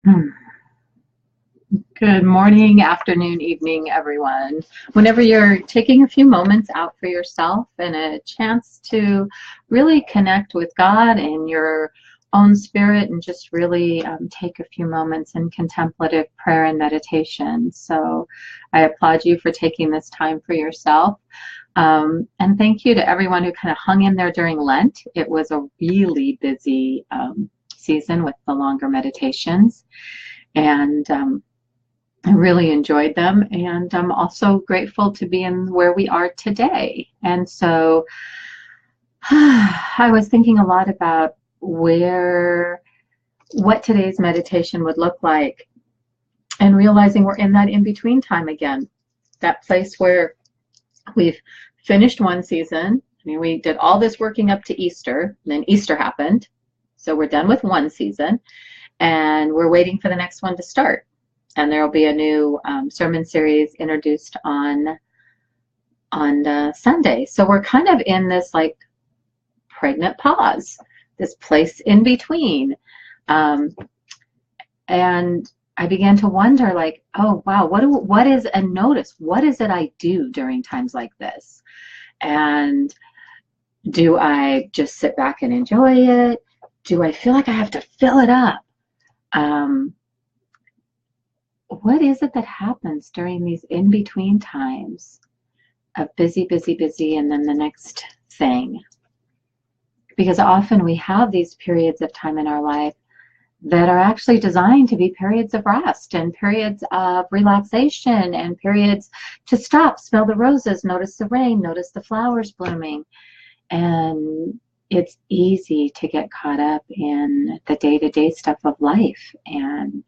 Hmm. Good morning, afternoon, evening, everyone. Whenever you're taking a few moments out for yourself and a chance to really connect with God and your own spirit and just really take a few moments in contemplative prayer and meditation. So I applaud you for taking this time for yourself. And thank you to everyone who kind of hung in there during Lent. It was a really busy season with the longer meditations. And I really enjoyed them, and I'm also grateful to be in where we are today. And so I was thinking a lot about what today's meditation would look like, and realizing we're in that in-between time again, that place where we've finished one season. I mean, we did all this working up to Easter, and then Easter happened. So we're done with one season, and we're waiting for the next one to start. And there will be a new sermon series introduced on Sunday. So we're kind of in this like pregnant pause, this place in between. Um, and I began to wonder, like, oh wow, what is a notice? What is it I do during times like this? And do I just sit back and enjoy it? Do I feel like I have to fill it up? What is it that happens during these in-between times of busy, busy, busy, and then the next thing? Because often we have these periods of time in our life that are actually designed to be periods of rest and periods of relaxation and periods to stop, smell the roses, notice the rain, notice the flowers blooming. And it's easy to get caught up in the day-to-day stuff of life and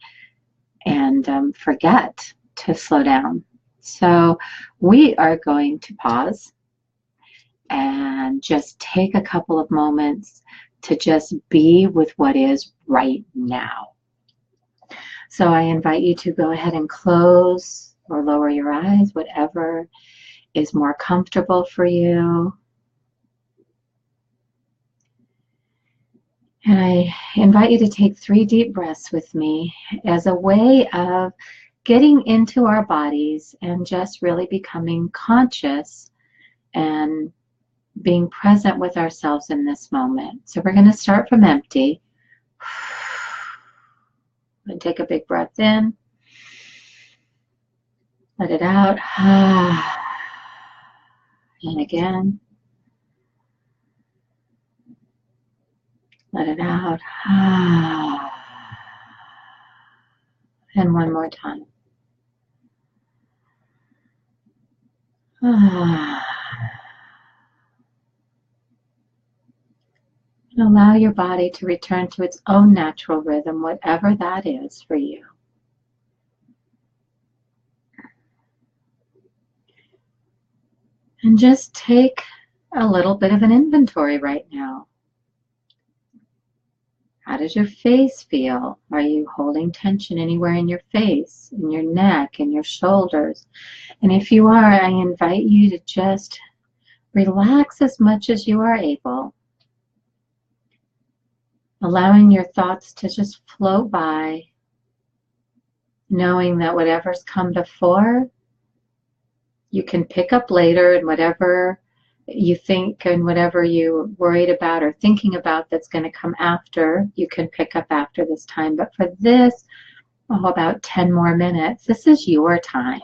forget to slow down. So we are going to pause and just take a couple of moments to just be with what is right now. So I invite you to go ahead and close or lower your eyes, whatever is more comfortable for you. And I invite you to take 3 deep breaths with me as a way of getting into our bodies and just really becoming conscious and being present with ourselves in this moment. So we're going to start from empty. And take a big breath in. Let it out. And again. Let it out. And one more time. And allow your body to return to its own natural rhythm, whatever that is for you. And just take a little bit of an inventory right now. How does your face feel? Are you holding tension anywhere in your face, in your neck, in your shoulders? And if you are, I invite you to just relax as much as you are able, allowing your thoughts to just float by, knowing that whatever's come before, you can pick up later, and whatever you think and whatever you're worried about or thinking about that's going to come after, you can pick up after this time. But for this, about 10 more minutes, this is your time.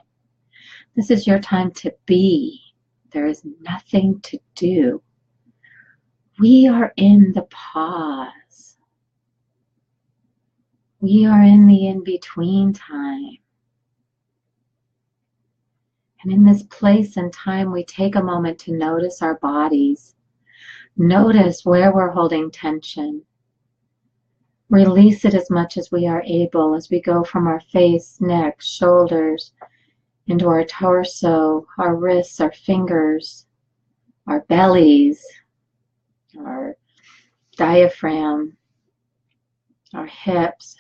This is your time to be. There is nothing to do. We are in the pause. We are in the in-between time. And in this place and time, we take a moment to notice our bodies. Notice where we're holding tension. Release it as much as we are able as we go from our face, neck, shoulders, into our torso, our wrists, our fingers, our bellies, our diaphragm, our hips,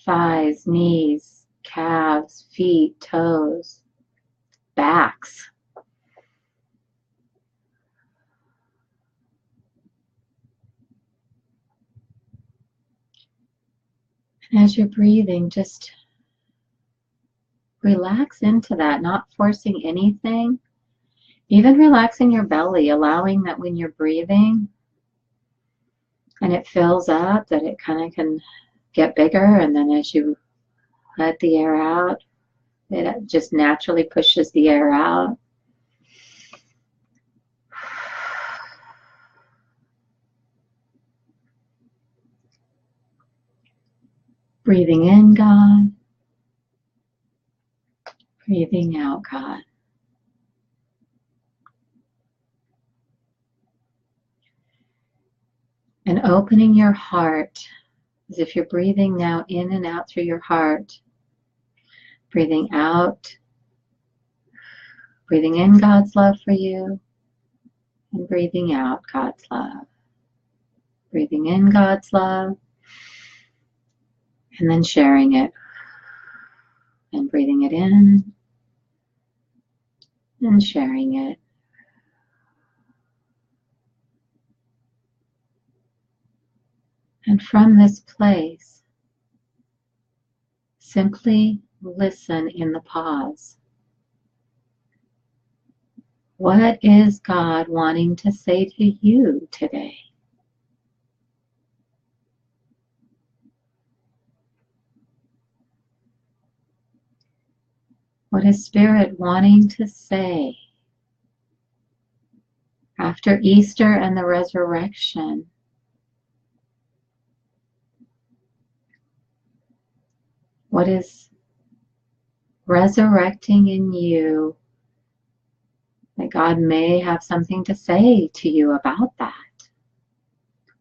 thighs, knees, calves, feet, toes, backs. As you're breathing, just relax into that, not forcing anything. Even relaxing your belly, allowing that when you're breathing and it fills up, that it kind of can get bigger. And then as you let the air out, it just naturally pushes the air out. Breathing in, God. Breathing out, God. And opening your heart as if you're breathing now in and out through your heart. Breathing out. Breathing in God's love for you. And breathing out God's love. Breathing in God's love. And then sharing it. And breathing it in. And sharing it. And from this place, simply listen in the pause. What is God wanting to say to you today? What is Spirit wanting to say? After Easter and the resurrection, what is resurrecting in you that God may have something to say to you about that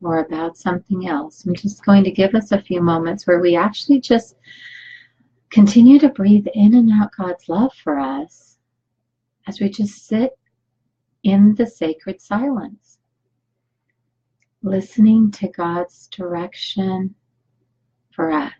or about something else? I'm just going to give us a few moments where we actually just continue to breathe in and out God's love for us as we just sit in the sacred silence, listening to God's direction for us.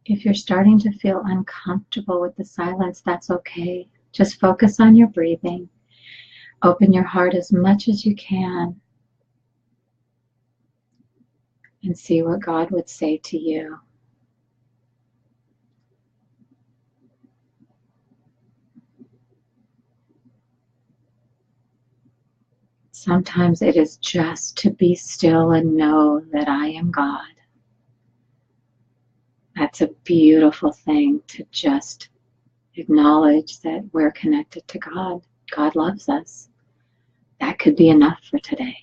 If you're starting to feel uncomfortable with the silence, that's okay. Just focus on your breathing. Open your heart as much as you can and see what God would say to you. Sometimes it is just to be still and know that I am God. That's a beautiful thing, to just acknowledge that we're connected to God. God loves us. That could be enough for today.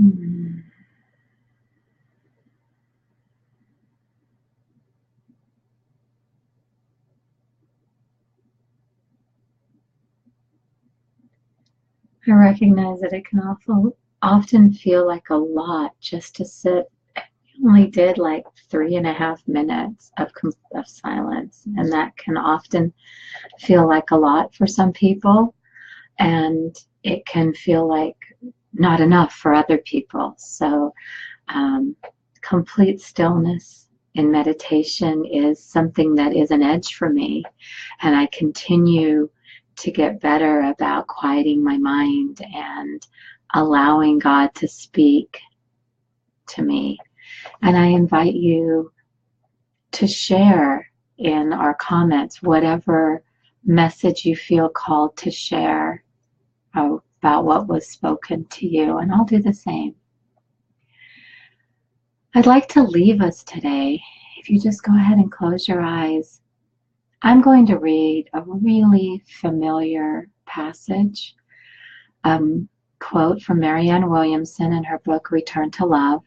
Mm. I recognize that it can often feel like a lot just to sit. I only did like 3.5 minutes of silence, and that can often feel like a lot for some people, and it can feel like not enough for other people. So um, complete stillness in meditation is something that is an edge for me, and I continue to get better about quieting my mind and allowing God to speak to me. And I invite you to share in our comments whatever message you feel called to share about what was spoken to you, and I'll do the same. I'd like to leave us today. If you just go ahead and close your eyes, I'm going to read a really familiar passage, quote from Marianne Williamson in her book, Return to Love.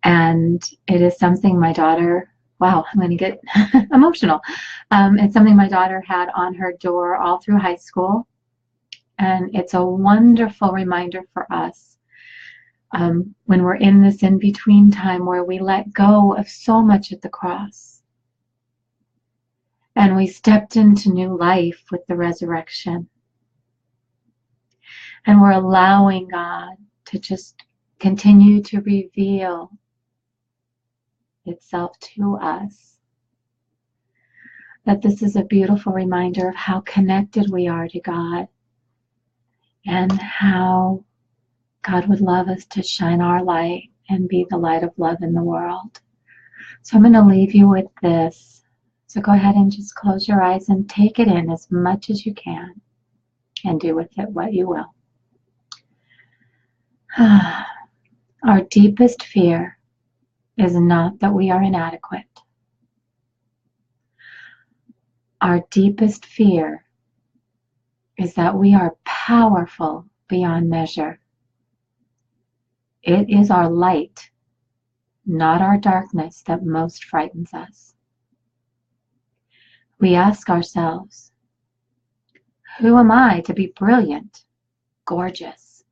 And it is something my daughter, wow, I'm going to get emotional. It's something my daughter had on her door all through high school. And it's a wonderful reminder for us when we're in this in-between time where we let go of so much at the cross. And we stepped into new life with the resurrection. And we're allowing God to just continue to reveal itself to us. That this is a beautiful reminder of how connected we are to God and how God would love us to shine our light and be the light of love in the world. So I'm going to leave you with this. So go ahead and just close your eyes and take it in as much as you can and do with it what you will. Our deepest fear is not that we are inadequate. Our deepest fear is that we are powerful beyond measure. It is our light, not our darkness, that most frightens us. We ask ourselves, who am I to be brilliant, gorgeous,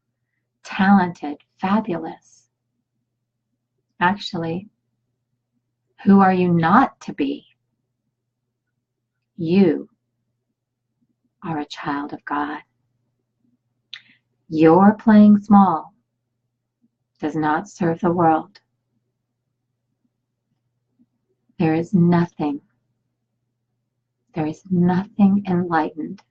talented, fabulous? Actually, who are you not to be? You are a child of God. Your playing small does not serve the world. There is nothing enlightened